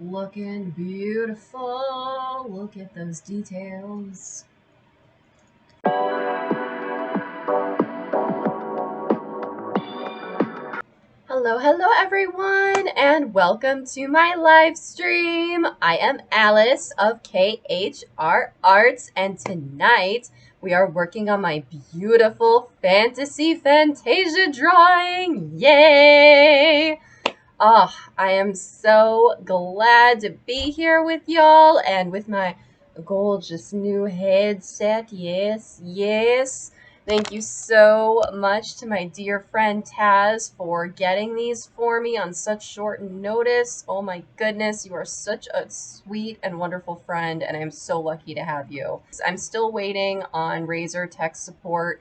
Looking beautiful. Look at those details. Hello everyone, and welcome to my live stream. I am Alice of KHR Arts, and tonight we are working on my beautiful fantasy Fantasia drawing. Yay! Oh, I am so glad to be here with y'all and with my gorgeous new headset. Yes, yes. Thank you so much to my dear friend Taz for getting these for me on such short notice. Oh my goodness, you are such a sweet and wonderful friend, and I am so lucky to have you. I'm still waiting on Razer tech support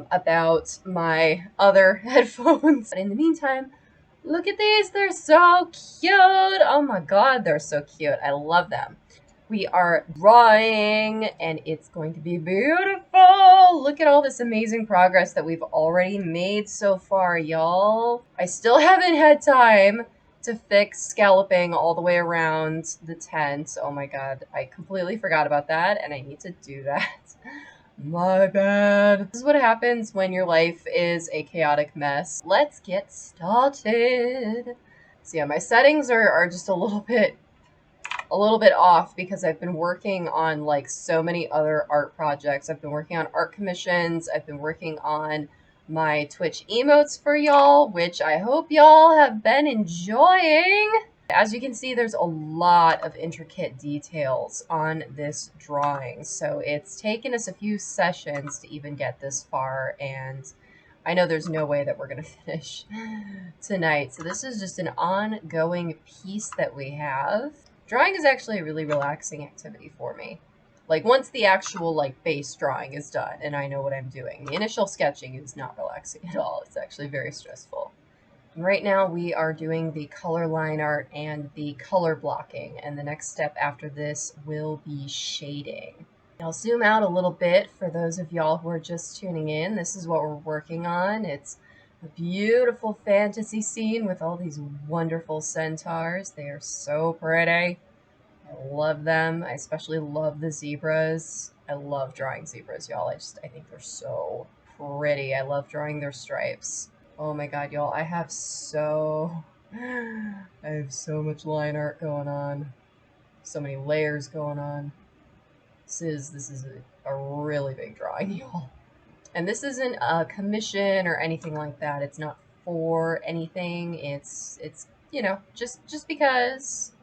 about my other headphones. But in the meantime, look at these. They're so cute. Oh my god, they're so cute. I love them. We are drawing, and it's going to be beautiful. Look at all this amazing progress that we've already made so far, y'all. I still haven't had time to fix scalloping all the way around the tent. Oh my god, I completely forgot about that, and I need to do that. My bad. This is what happens when your life is a chaotic mess. Let's get started. So yeah, my settings are just a little bit off because I've been working on like so many other art projects. I've been working on art commissions. I've been working on my Twitch emotes for y'all, which I hope y'all have been enjoying. As you can see, there's a lot of intricate details on this drawing, so it's taken us a few sessions to even get this far, and I know there's no way that we're going to finish tonight. So this is just an ongoing piece that we have. Drawing is actually a really relaxing activity for me. Like, once the actual, like, base drawing is done and I know what I'm doing. The initial sketching is not relaxing at all. It's actually very stressful. Right now we are doing the color line art and the color blocking, and the next step after this will be shading. I'll zoom out a little bit for those of y'all who are just tuning in. This is what we're working on. It's a beautiful fantasy scene with all these wonderful centaurs. They are so pretty. I love them. I especially love the zebras. I love drawing zebras, y'all. I think they're so pretty. I love drawing their stripes. Oh my god, y'all, I have so much line art going on. So many layers going on. This is a really big drawing, y'all. And this isn't a commission or anything like that. It's not for anything. It's you know, just because.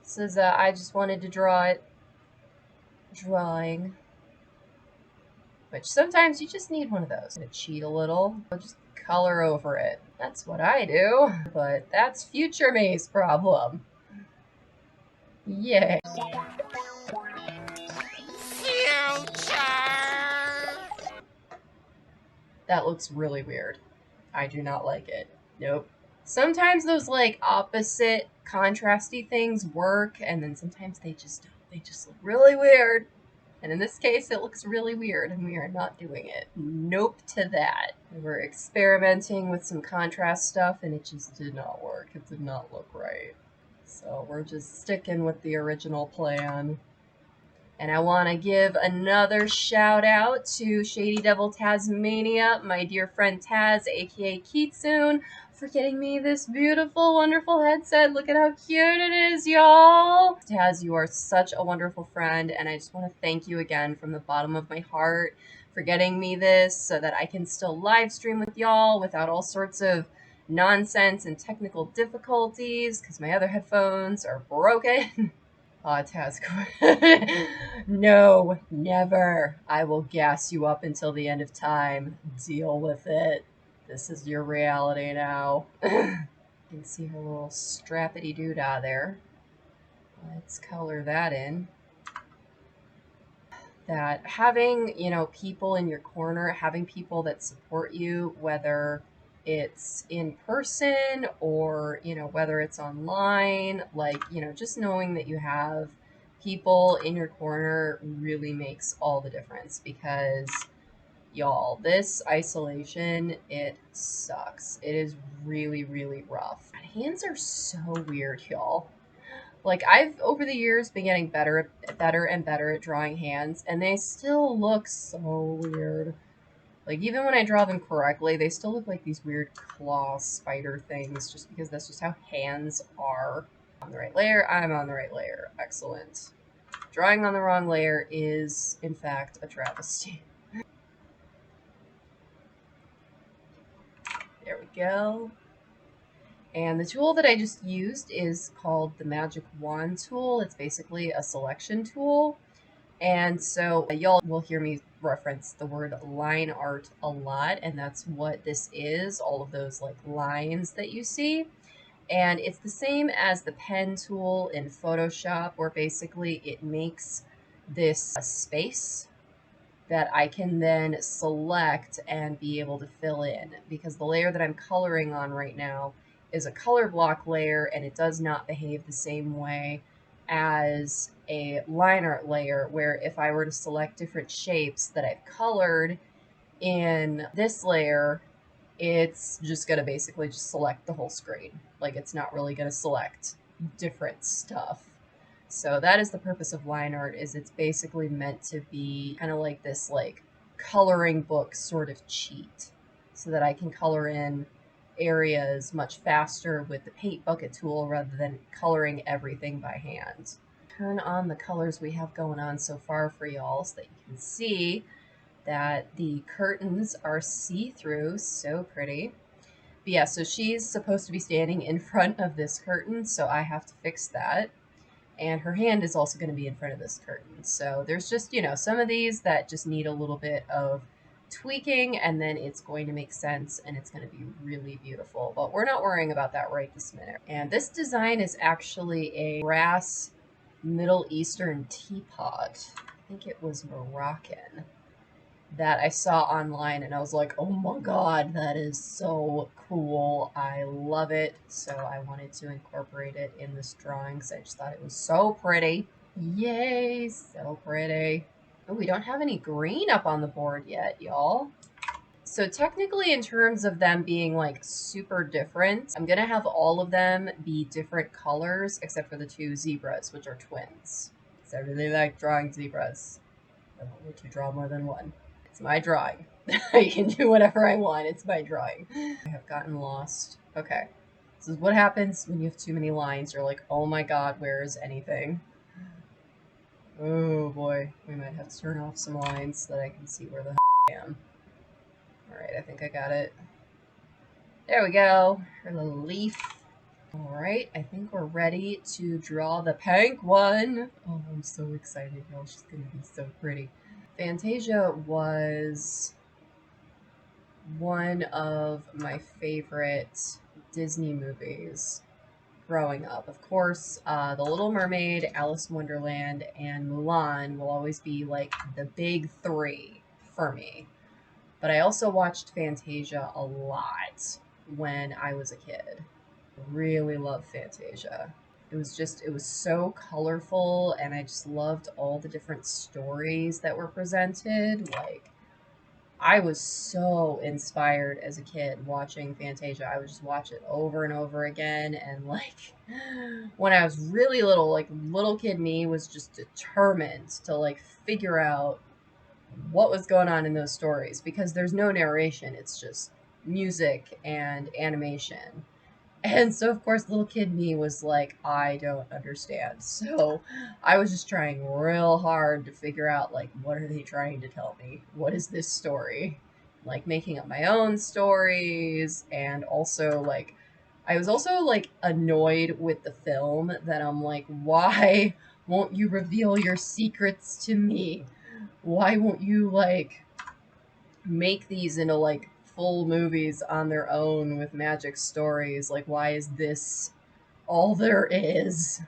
This is I just wanted to draw it. Drawing. Which sometimes you just need one of those. To cheat a little. Just color over it. That's what I do. But that's future me's problem. Yeah. Future! That looks really weird. I do not like it. Nope. Sometimes those like opposite contrasty things work, and then sometimes they just don't. They just look really weird. And in this case, it looks really weird, and we are not doing it. Nope to that. We were experimenting with some contrast stuff, and it just did not work. It did not look right. So we're just sticking with the original plan. And I want to give another shout out to Shady Devil Tasmania, my dear friend Taz, aka Kitsune, for getting me this beautiful, wonderful headset. Look at how cute it is, y'all. Taz, you are such a wonderful friend, and I just want to thank you again from the bottom of my heart for getting me this so that I can still live stream with y'all without all sorts of nonsense and technical difficulties because my other headphones are broken. Task. No, never. I will gas you up until the end of time. Deal with it. This is your reality now. You can see her little strappity doodah there. Let's color that in. That having, you know, people in your corner, having people that support you, whether it's in person or, you know, whether it's online, like, you know, just knowing that you have people in your corner really makes all the difference because, y'all, this isolation, it sucks. It is really, really rough. My hands are so weird, y'all. Like, I've over the years been getting better and better at drawing hands, and they still look so weird. Like, even when I draw them correctly, they still look like these weird claw spider things, just because that's just how hands are. On the right layer, I'm on the right layer. Excellent. Drawing on the wrong layer is, in fact, a travesty. There we go. And the tool that I just used is called the Magic Wand tool. It's basically a selection tool. And so y'all will hear me reference the word line art a lot, and that's what this is, all of those like lines that you see. And it's the same as the pen tool in Photoshop, where basically it makes this space that I can then select and be able to fill in, because the layer that I'm coloring on right now is a color block layer, and it does not behave the same way as a line art layer, where if I were to select different shapes that I've colored in this layer, it's just going to basically just select the whole screen. Like, it's not really going to select different stuff. So that is the purpose of line art, is it's basically meant to be kind of like this like coloring book sort of cheat, so that I can color in areas much faster with the paint bucket tool rather than coloring everything by hand. Turn on the colors we have going on so far for y'all so that you can see that the curtains are see-through. So pretty. But yeah, so she's supposed to be standing in front of this curtain, so I have to fix that. And her hand is also going to be in front of this curtain. So there's just, you know, some of these that just need a little bit of tweaking, and then it's going to make sense and it's going to be really beautiful. But we're not worrying about that right this minute. And this design is actually a brass Middle Eastern teapot. I think it was Moroccan, that I saw online, and I was like, oh my god, that is so cool. I love it. So I wanted to incorporate it in this drawing because I just thought it was so pretty. Yay, so pretty. Oh, we don't have any green up on the board yet, y'all. So technically, in terms of them being like super different, I'm gonna have all of them be different colors except for the two zebras, which are twins. Because I really like drawing zebras. I don't need to draw more than one. It's my drawing. I can do whatever I want. It's my drawing. I have gotten lost. Okay. This is what happens when you have too many lines. You're like, oh my god, where is anything? Oh boy. We might have to turn off some lines so that I can see where the I am. Alright, I think I got it. There we go. For the leaf. Alright, I think we're ready to draw the pink one. Oh, I'm so excited, y'all. She's gonna be so pretty. Fantasia was one of my favorite Disney movies growing up. Of course, The Little Mermaid, Alice in Wonderland, and Mulan will always be like the big three for me. But I also watched Fantasia a lot when I was a kid. Really loved Fantasia. It was so colorful, and I just loved all the different stories that were presented. Like, I was so inspired as a kid watching Fantasia. I would just watch it over and over again. And like, when I was really little, like little kid me was just determined to like figure out what was going on in those stories, because there's no narration. It's just music and animation. And so, of course, little kid me was like, I don't understand. So I was just trying real hard to figure out, like, what are they trying to tell me? What is this story? Like, making up my own stories. And also, like, I was also, like, annoyed with the film that I'm like, why won't you reveal your secrets to me? Why won't you, like, make these into like full movies on their own with magic stories? Like, why is this all there is?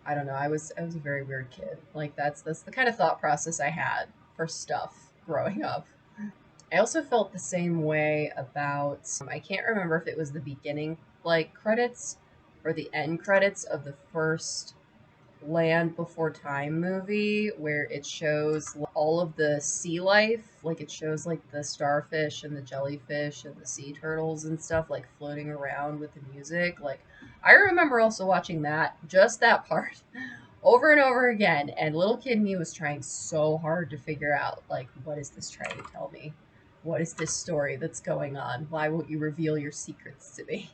I don't know. I was a very weird kid. Like, that's the kind of thought process I had for stuff growing up. I also felt the same way about, I can't remember if it was the beginning like credits or the end credits of the first Land Before Time movie, where it shows all of the sea life. Like, it shows like the starfish and the jellyfish and the sea turtles and stuff like floating around with the music. Like, I remember also watching that, just that part, over and over again. And little kid me was trying so hard to figure out, like, what is this trying to tell me? What is this story that's going on? Why won't you reveal your secrets to me?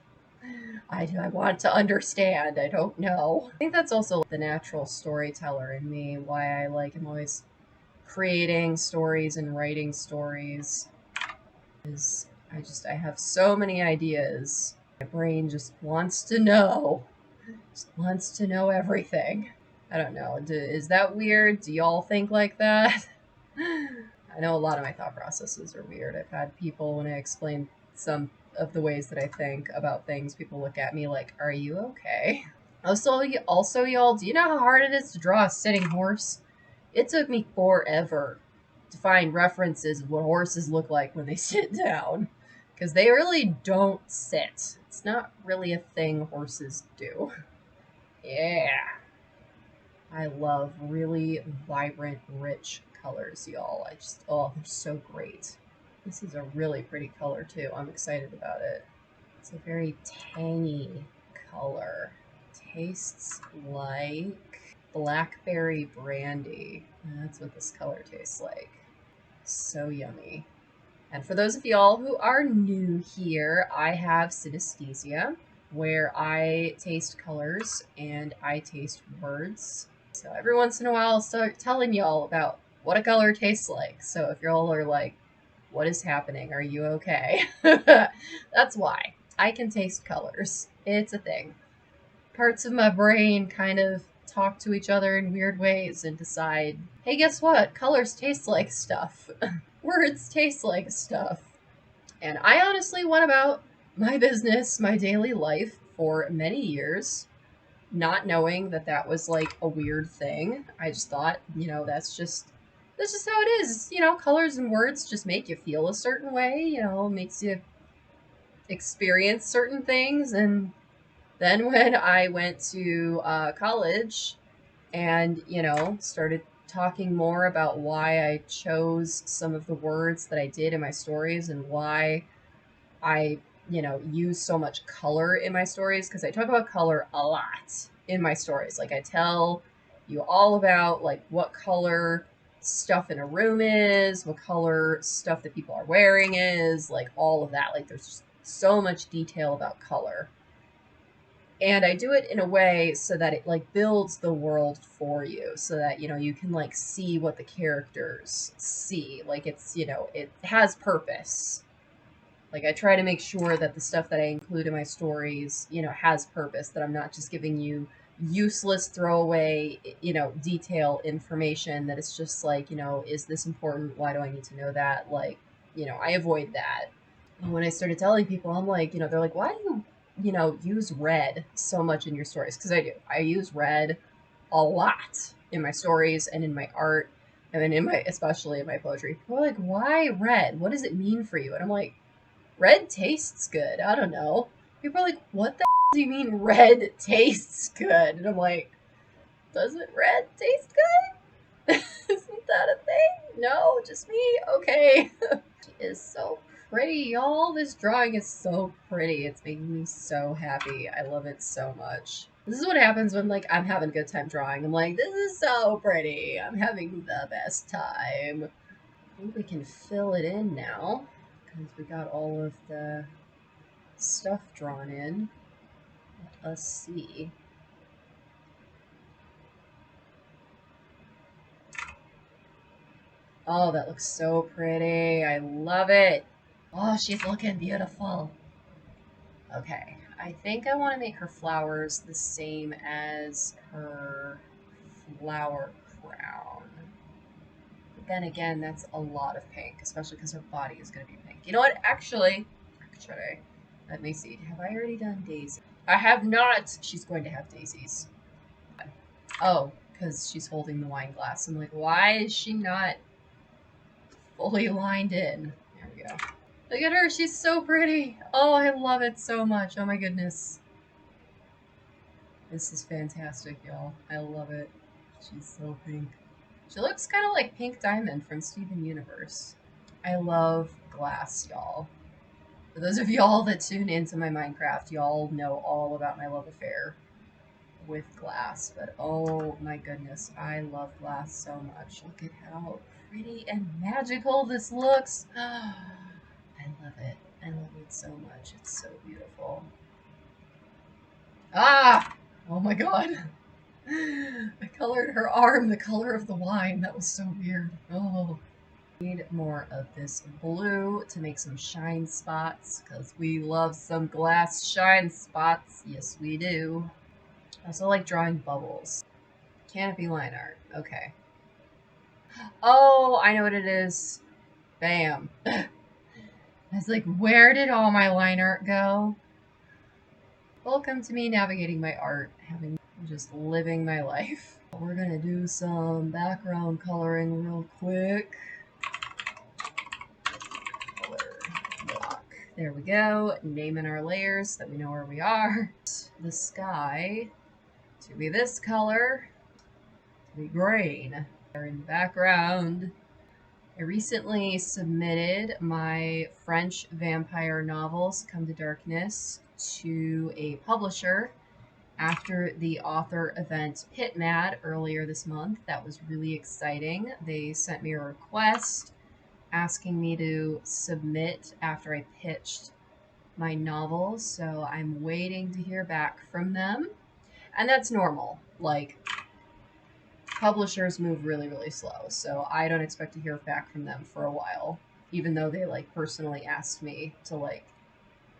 I want to understand. I don't know. I think that's also the natural storyteller in me, why I'm always creating stories and writing stories. Is I have so many ideas. My brain just wants to know. Just wants to know everything. I don't know. Is that weird? Do y'all think like that? I know a lot of my thought processes are weird. I've had people, when I explain some of the ways that I think about things, people look at me like, "Are you okay?" Also, y'all, do you know how hard it is to draw a sitting horse? It took me forever to find references of what horses look like when they sit down, because they really don't sit. It's not really a thing horses do. Yeah. I love really vibrant, rich colors, y'all. Oh, they're so great. This is a really pretty color, too. I'm excited about it. It's a very tangy color. Tastes like blackberry brandy. That's what this color tastes like. So yummy. And for those of y'all who are new here, I have synesthesia, where I taste colors and I taste words. So every once in a while, I'll start telling y'all about what a color tastes like. So if y'all are like, what is happening? Are you okay? That's why. I can taste colors. It's a thing. Parts of my brain kind of talk to each other in weird ways and decide, hey, guess what? Colors taste like stuff. Words taste like stuff. And I honestly went about my business, my daily life for many years, not knowing that that was like a weird thing. I just thought, that's just how it is. Colors and words just make you feel a certain way, makes you experience certain things. And then when I went to college and, started talking more about why I chose some of the words that I did in my stories and why I, use so much color in my stories, because I talk about color a lot in my stories. Like, I tell you all about like what color stuff in a room is, what color stuff that people are wearing is, like all of that. Like, there's just so much detail about color. And I do it in a way so that it like builds the world for you, so that you can like see what the characters see. Like, it has purpose. Like, I try to make sure that the stuff that I include in my stories, has purpose, that I'm not just giving you useless throwaway, detail information that it's just like, is this important? Why do I need to know that? Like, I avoid that. And when I started telling people, I'm like, they're like, why do use red so much in your stories? Because I do. I use red a lot in my stories and in my art, and then especially in my poetry. People are like, why red? What does it mean for you? And I'm like, red tastes good. I don't know. People are like, what the do you mean red tastes good? And I'm like, doesn't red taste good? Isn't that a thing? No, just me? Okay. She is so pretty, y'all. This drawing is so pretty. It's making me so happy. I love it so much. This is what happens when, like, I'm having a good time drawing. I'm like, this is so pretty. I'm having the best time. I think we can fill it in now, because we got all of the stuff drawn in. Let us see. Oh, that looks so pretty. I love it. Oh, she's looking beautiful. Okay, I think I want to make her flowers the same as her flower crown. But then again, that's a lot of pink, especially because her body is going to be pink. You know what? Actually, let me see. Have I already done Daisy? I have not. She's going to have daisies. Oh, because she's holding the wine glass. I'm like, why is she not fully lined in? There we go. Look at her. She's so pretty. Oh, I love it so much. Oh my goodness. This is fantastic, y'all. I love it. She's so pink. She looks kind of like Pink Diamond from Steven Universe. I love glass, y'all. For those of y'all that tune into my Minecraft, y'all know all about my love affair with glass. But oh my goodness, I love glass so much. Look at how pretty and magical this looks. I love it. I love it so much. It's so beautiful. Ah! Oh my god. I colored her arm the color of the wine. That was so weird. Oh. Need more of this blue to make some shine spots because we love some glass shine spots. Yes, we do. I also like drawing bubbles. Canopy line art. Okay. Oh, I know what it is. Bam. I was like, where did all my line art go? Welcome to me navigating my art, just living my life. We're gonna do some background coloring real quick. Color block. There we go. Naming our layers so that we know where we are. The sky to be this color, to be green. In the background. I recently submitted my French vampire novels, Come to Darkness, to a publisher after the author event PitMad earlier this month. That was really exciting. They sent me a request asking me to submit after I pitched my novel, so I'm waiting to hear back from them. And that's normal. Like, publishers move really, really slow, so I don't expect to hear back from them for a while, even though they, like, personally asked me to, like,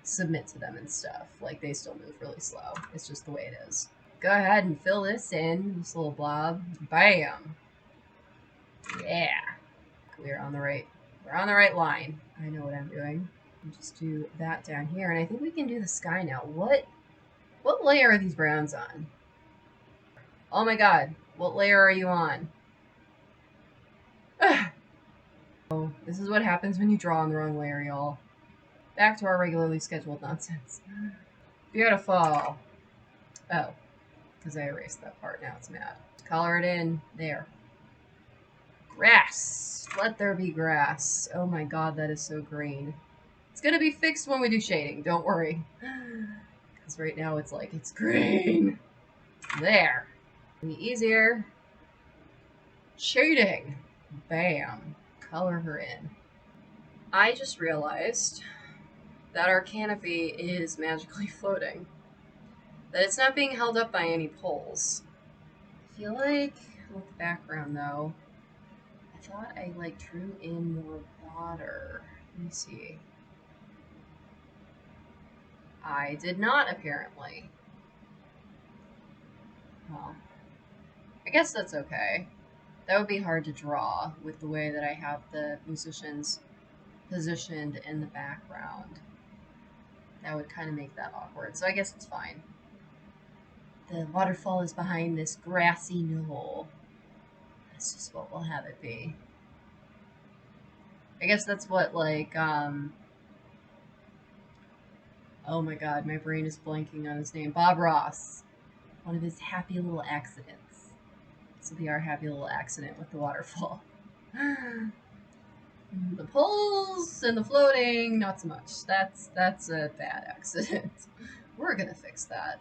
submit to them and stuff. Like, they still move really slow. It's just the way it is. Go ahead and fill this in, this little blob. Bam! Yeah! We're on the right line. I know what I'm doing. I'll just do that down here, and I think we can do the sky now. What layer are these browns on? Oh my god, what layer are you on? Oh, this is what happens when you draw on the wrong layer, y'all. Back to our regularly scheduled nonsense. Beautiful. Oh, because I erased that part. Now it's mad. Color it in. There. Grass. Let there be grass. Oh my god, that is so green. It's gonna be fixed when we do shading. Don't worry. Because right now it's like, it's green. There. Be easier. Shading. Bam. Color her in. I just realized that our canopy is magically floating. That it's not being held up by any poles. I feel like with the background though, I thought I like drew in more water. Let me see. I did not apparently. Well, I guess that's okay. That would be hard to draw with the way that I have the musicians positioned in the background. That would kind of make that awkward, so I guess it's fine. The waterfall is behind this grassy knoll. That's just what we'll have it be. I guess that's what, like, oh my god, my brain is blanking on his name. Bob Ross. One of his happy little accidents. This will be our happy little accident with the waterfall. The poles and the floating, not so much. That's a bad accident. We're gonna fix that.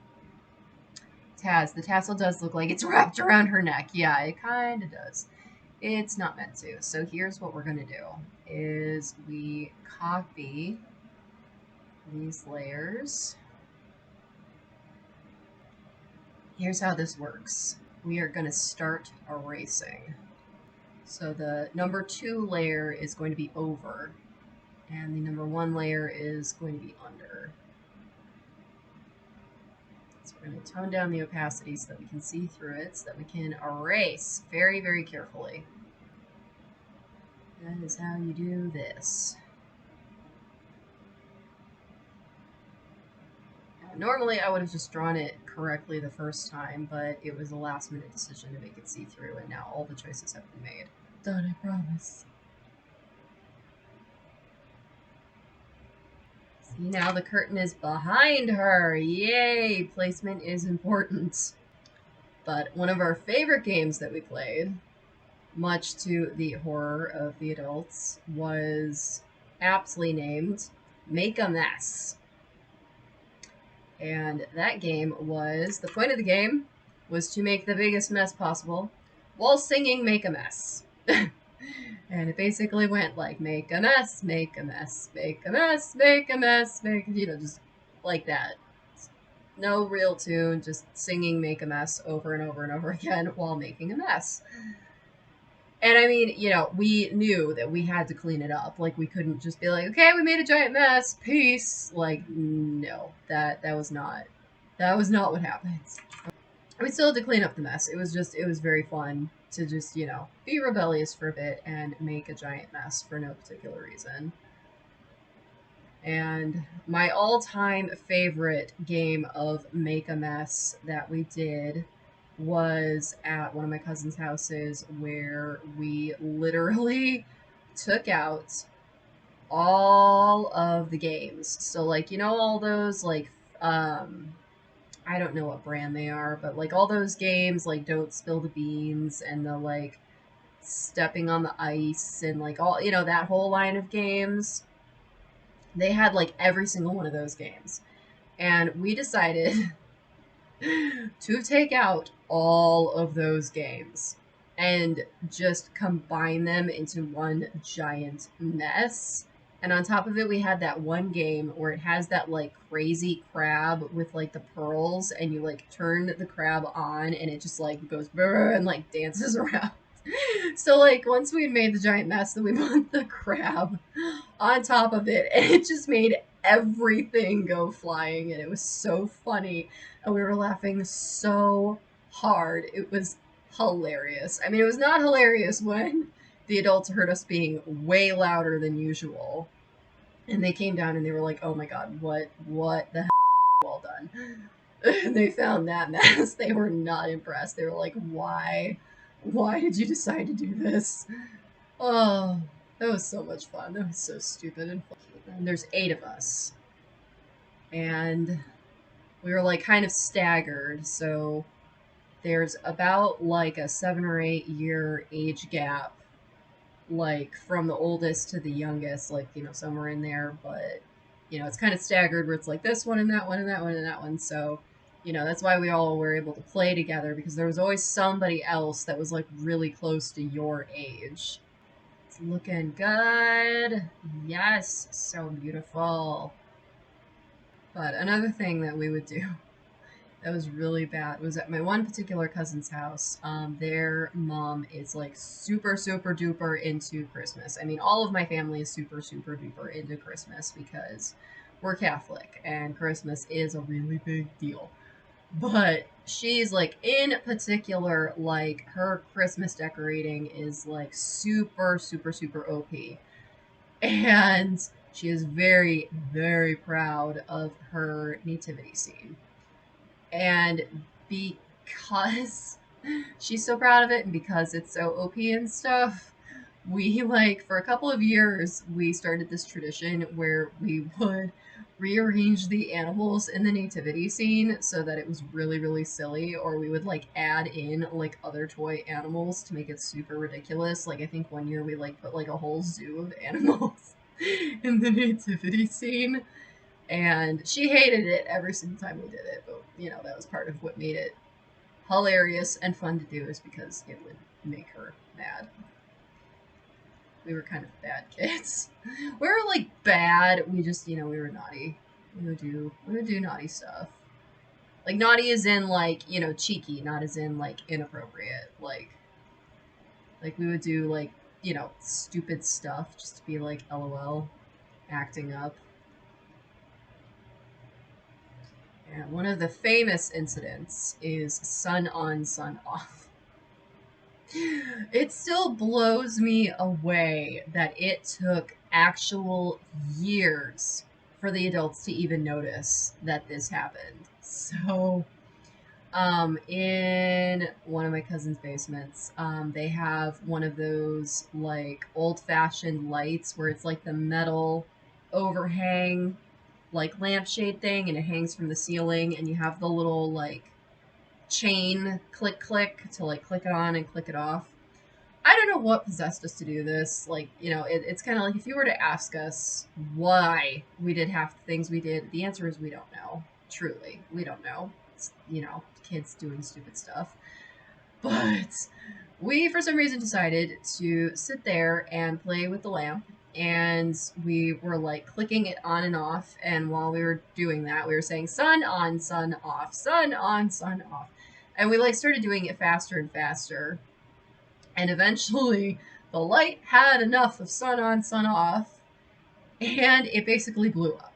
Taz, the tassel does look like it's wrapped around her neck. Yeah, it kind of does. It's not meant to. So here's what we're gonna do, is we copy these layers. Here's how this works. We are gonna start erasing. So the number 2 layer is going to be over, and the number 1 layer is going to be under. So we're going to tone down the opacity so that we can see through it, so that we can erase very, very carefully. That is how you do this. Now, normally I would have just drawn it correctly the first time, but it was a last minute decision to make it see-through, and now all the choices have been made. Done, I promise. See, now the curtain is behind her. Yay! Placement is important. But one of our favorite games that we played, much to the horror of the adults, was aptly named Make a Mess. And that game was, the point of the game was to make the biggest mess possible while singing Make a Mess. And it basically went like, make a mess, make a mess, make a mess, make a mess, make, just like that. No real tune, just singing Make a Mess over and over and over again while making a mess. And I mean, we knew that we had to clean it up. Like, we couldn't just be like, okay, we made a giant mess, peace. Like, no, that was not what happened. We still had to clean up the mess. It was very fun to just, be rebellious for a bit and make a giant mess for no particular reason. And my all-time favorite game of Make a Mess that we did was at one of my cousin's houses, where we literally took out all of the games. So, like, all those, like, I don't know what brand they are, but like all those games, like Don't Spill the Beans and the like Stepping on the Ice and like all, that whole line of games. They had like every single one of those games. And we decided to take out all of those games and just combine them into one giant mess. And on top of it, we had that one game where it has that like crazy crab with like the pearls, and you like turn the crab on and it just like goes brrr and like dances around. So like once we made the giant mess, then we put the crab on top of it, and it just made everything go flying, and it was so funny, and we were laughing so hard. It was hilarious. I mean, it was not hilarious when the adults heard us being way louder than usual, and they came down and they were like, oh my god, what the hell? Well done. And they found that mess. They were not impressed. They were like, why did you decide to do this? Oh, that was so much fun. That was so stupid and fun. And there's 8 of us. And we were like kind of staggered. So there's about like a 7 or 8 year age gap, like from the oldest to the youngest, like, somewhere in there. But, it's kind of staggered where it's like this one and that one and that one and that one. So, that's why we all were able to play together, because there was always somebody else that was like really close to your age. It's looking good. Yes, so beautiful. But another thing that we would do that was really bad was at my one particular cousin's house. Their mom is like super, super duper into Christmas. I mean, all of my family is super, super duper into Christmas because we're Catholic and Christmas is a really big deal. But she's like, in particular, like her Christmas decorating is like super, super, super OP. And she is very, very proud of her nativity scene. And because she's so proud of it and because it's so OP and stuff, we like for a couple of years we started this tradition where we would rearrange the animals in the nativity scene so that it was really, really silly, or we would like add in like other toy animals to make it super ridiculous. Like I think one year we like put like a whole zoo of animals in the nativity scene, and she hated it every single time we did it, but that was part of what made it hilarious and fun to do, is because it would make her mad. We were kind of bad kids. We were like bad. We just, we were naughty. We would do naughty stuff. Like naughty as in like, cheeky, not as in like inappropriate. Like we would do like, stupid stuff just to be like LOL, acting up. And one of the famous incidents is sun on, sun off. It still blows me away that it took actual years for the adults to even notice that this happened. So, in one of my cousin's basements, they have one of those like old-fashioned lights where it's like the metal overhang, like lampshade thing, and it hangs from the ceiling, and you have the little like chain click to like click it on and click it off. I don't know what possessed us to do this. Like, you know, it's kind of like if you were to ask us why we did half the things we did, the answer is we don't know. Truly, we don't know. It's, you know, kids doing stupid stuff. But we, for some reason, decided to sit there and play with the lamp. And we were like clicking it on and off. And while we were doing that, we were saying sun on, sun off, sun on, sun off. And we like started doing it faster and faster. And eventually, the light had enough of sun on, sun off, and it basically blew up.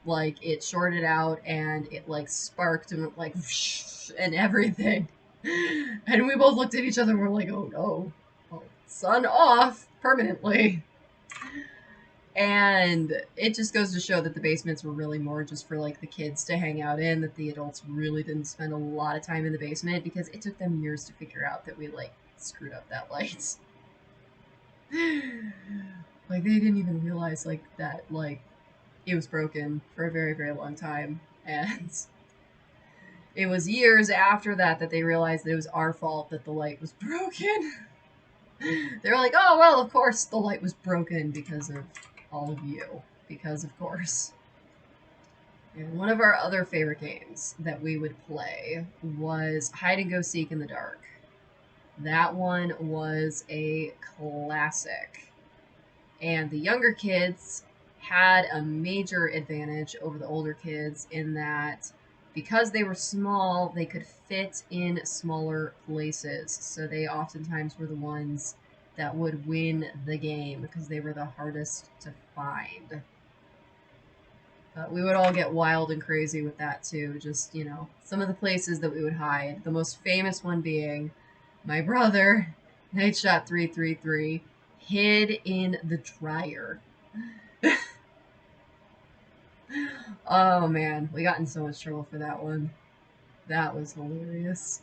Like, it shorted out, and it, like, sparked, and went, like, whoosh, and everything. And we both looked at each other, and we're like, oh, no. Oh, sun off, permanently. And it just goes to show that the basements were really more just for, like, the kids to hang out in, that the adults really didn't spend a lot of time in the basement, because it took them years to figure out that we, like, screwed up that light. Like, they didn't even realize, like, that, like, it was broken for a very, very long time. And it was years after that that they realized that it was our fault that the light was broken. They were like, oh, well, of course the light was broken because of all of you. Because, of course. And one of our other favorite games that we would play was hide and go seek in the dark. That one was a classic. And the younger kids had a major advantage over the older kids in that because they were small, they could fit in smaller places. So they oftentimes were the ones that would win the game because they were the hardest to find. But we would all get wild and crazy with that too. Just, you know, some of the places that we would hide. The most famous one being my brother, Nightshot 333, hid in the dryer. Oh man, we got in so much trouble for that one. That was hilarious.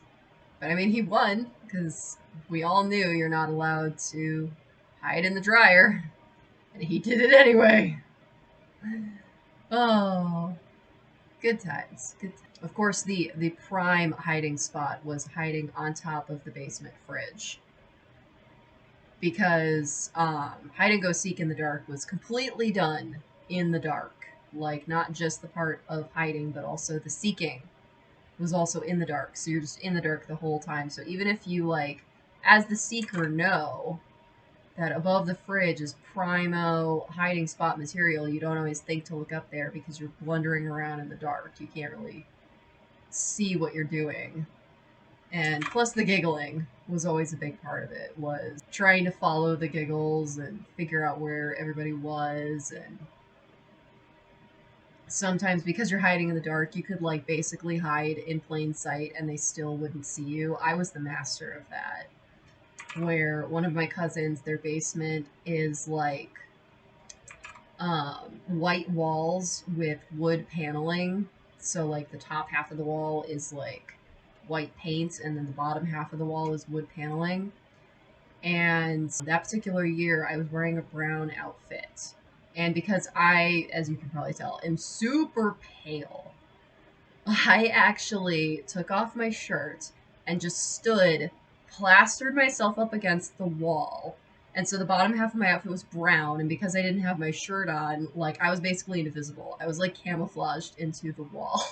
But I mean, he won because we all knew you're not allowed to hide in the dryer. And he did it anyway. Oh, good times. Good times. Of course, the prime hiding spot was hiding on top of the basement fridge. Because hide and go seek in the dark was completely done in the dark. Like, not just the part of hiding, but also the seeking was also in the dark. So you're just in the dark the whole time. So even if you, like, as the seeker know that above the fridge is primo hiding spot material, you don't always think to look up there because you're blundering around in the dark. You can't really see what you're doing. And plus the giggling was always a big part of it, was trying to follow the giggles and figure out where everybody was. And sometimes because you're hiding in the dark, you could like basically hide in plain sight and they still wouldn't see you. I was the master of that. Where one of my cousins, their basement is like white walls with wood paneling. So like the top half of the wall is like white paint and then the bottom half of the wall is wood paneling. And that particular year I was wearing a brown outfit. And because I, as you can probably tell, am super pale, I actually took off my shirt and just stood, plastered myself up against the wall. And so the bottom half of my outfit was brown, and because I didn't have my shirt on, like, I was basically invisible. I was, like, camouflaged into the wall.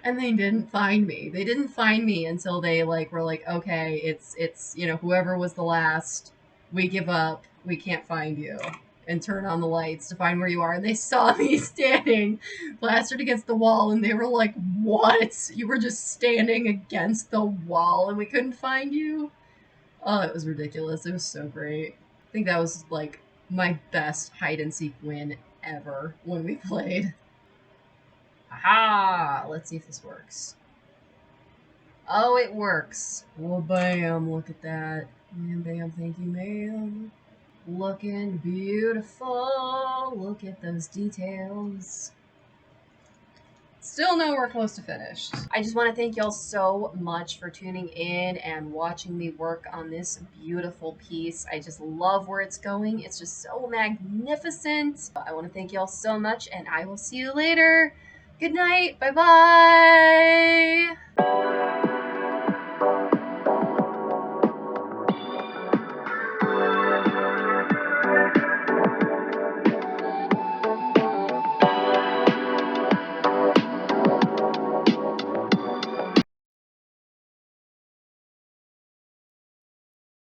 And they didn't find me. They didn't find me until they, like, were like, okay, it's, you know, whoever was the last, we give up, we can't find you. And turn on the lights to find where you are. And they saw me standing plastered against the wall, and they were like, what? You were just standing against the wall and we couldn't find you? Oh, it was ridiculous. It was so great. I think that was like my best hide and seek win ever when we played. Aha! Let's see if this works. Oh, it works. Well, bam, look at that. Bam, bam, thank you, ma'am. Looking beautiful. Look at those details. Still nowhere close to finished. I just want to thank y'all so much for tuning in and watching me work on this beautiful piece. I just love where it's going. It's just so magnificent. I want to thank y'all so much, and I will see you later. Good night. Bye-bye.